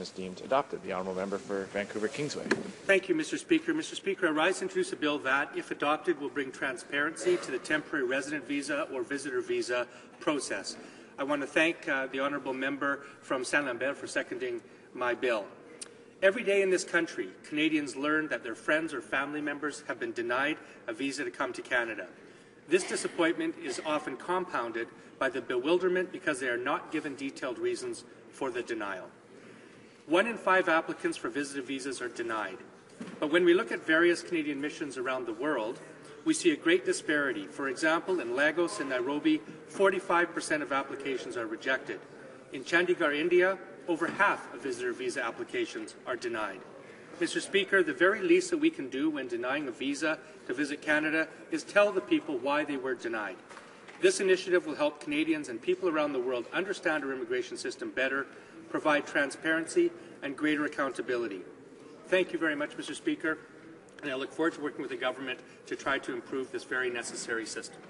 is deemed adopted. The honourable member for Vancouver-Kingsway. Thank you, Mr. Speaker. Mr. Speaker, I rise to introduce a bill that, if adopted, will bring transparency to the temporary resident visa or visitor visa process. I want to thank the honourable member from Saint-Lambert for seconding my bill. Every day in this country, Canadians learn that their friends or family members have been denied a visa to come to Canada. This disappointment is often compounded by the bewilderment because they are not given detailed reasons for the denial. 1 in 5 applicants for visitor visas are denied. But when we look at various Canadian missions around the world, we see a great disparity. For example, in Lagos and Nairobi, 45% of applications are rejected. In Chandigarh, India, over half of visitor visa applications are denied. Mr. Speaker, the very least that we can do when denying a visa to visit Canada is tell the people why they were denied. This initiative will help Canadians and people around the world understand our immigration system better, provide transparency and greater accountability. Thank you very much, Mr. Speaker, and I look forward to working with the government to try to improve this very necessary system.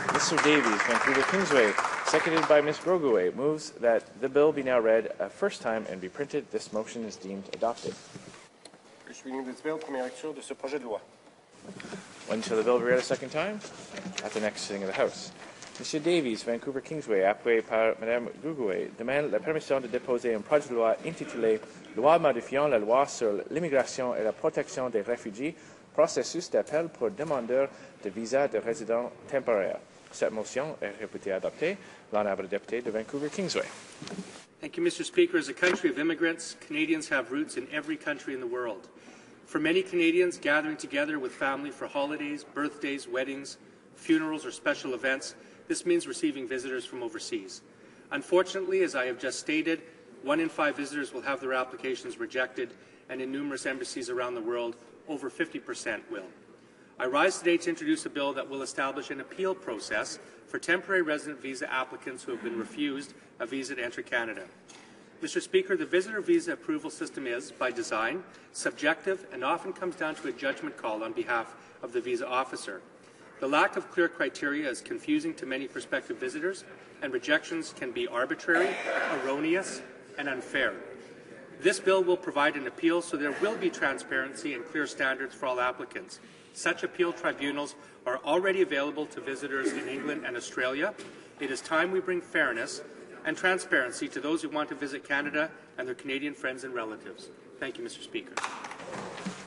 Mr. Davies, Vancouver-Kingsway, seconded by Ms. Grogouet, moves that the bill be now read a first time and be printed. This motion is deemed adopted. When shall the bill be read a second time? At the next sitting of the House. Mr. Davies, Vancouver-Kingsway, appuyé par Mme Grogouet, demande la permission de déposer un projet de loi intitulé Loi modifiant la loi sur l'immigration et la protection des réfugiés, processus d'appel pour demandeurs de visa de résidence temporaire. Cette motion est réputée adoptée. L'honourable député de Vancouver-Kingsway. Thank you, Mr. Speaker. As a country of immigrants, Canadians have roots in every country in the world. For many Canadians, gathering together with family for holidays, birthdays, weddings, funerals, or special events, this means receiving visitors from overseas. Unfortunately, as I have just stated, 1 in 5 visitors will have their applications rejected, and in numerous embassies around the world, over 50% will. I rise today to introduce a bill that will establish an appeal process for temporary resident visa applicants who have been refused a visa to enter Canada. Mr. Speaker, the visitor visa approval system is, by design, subjective and often comes down to a judgment call on behalf of the visa officer. The lack of clear criteria is confusing to many prospective visitors, and rejections can be arbitrary, erroneous, and unfair. This bill will provide an appeal so there will be transparency and clear standards for all applicants. Such appeal tribunals are already available to visitors in England and Australia. It is time we bring fairness and transparency to those who want to visit Canada and their Canadian friends and relatives. Thank you, Mr. Speaker.